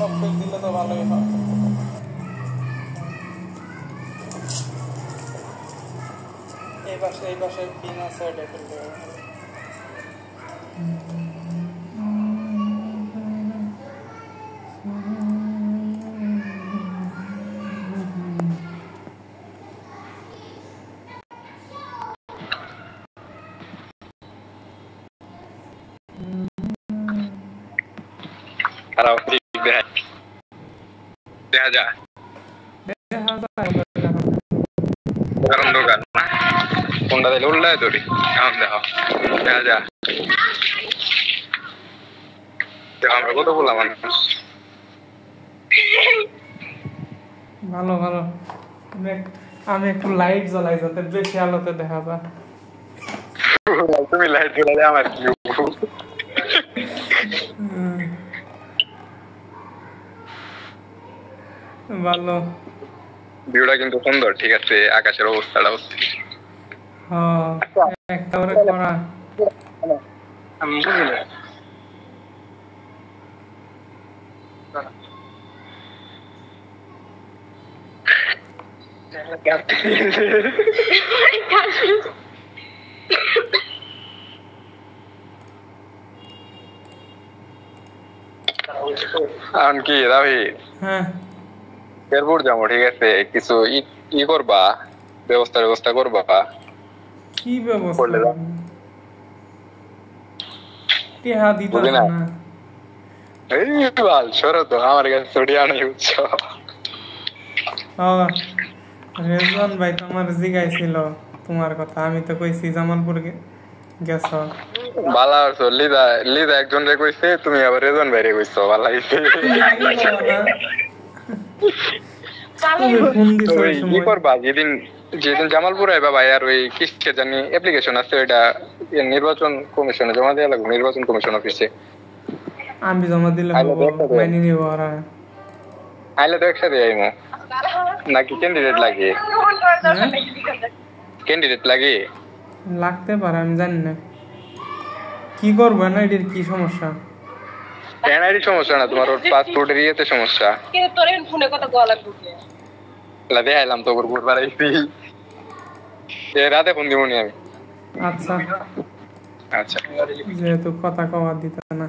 90 দিলে তো ভালোই হয়। এই পাশে পিন আছে, এটা করলে দেখা যা দোকান কোনটা দিলে উল্লায় তোরি এখন দেখো দেখা যা আমরা কত বললাম ভালো ভালো। আমি একটু লাইট জ্বলাই যাতে বেশি আলোতে দেখা যায়। তুমি লাইট জ্বলালে আমার কি ভালো ভিউটা কিন্তু সুন্দর, ঠিক আছে, আকাশের অবস্থাটা একটা করে করা আমি বুঝি না। কি দাবি হ্যাঁ এয়ারপোর্ট যাবো, ঠিক আছে, কিছু ই করবা, ব্যবস্থা করবা। কি ব্যবস্থা দিতে না এই বাল সরো তো, আমার কাছে ছড়িয়ে আনি বুঝছো। রেজন ভাই তোমার জিগাইছিল তোমার কথা, আমি তো কইছি জামালপুর গেছ বালা আছো। লিদা একজন রে কইছে, তুমি আবার রেজন ভাই রে কইছো, বালা হইছে। কি করবা যেদিন জামালপুর আইবা ভাই, আর ওই কিসকে জানি অ্যাপ্লিকেশন আছে, ওইটা নির্বাচন কমিশনে জমা দেওয়া লাগবে, নির্বাচন কমিশন অফিসে। আমি জমা দিলে মাইনে নিব। আইলে তো একসাথে আইমো নাকি ক্যান্ডিডেট লাগে? ক্যান্ডিডেট লাগে লাগতে পারে, আমি জানি না কি করবো না। এটার কি সমস্যা? এনআইডি সমস্যা না, তোমার ওর পাসপোর্টের ইয়েতে সমস্যা। কিন্তু তোর এখন ফোনে কথা কল লাগবে। লাগে আইলাম তো ওর ঘুর বাড়াইছি, রাতে ফোন দিবনি আমি। আচ্ছা আচ্ছা, যেহেতু কথা কওয়া দিতে না।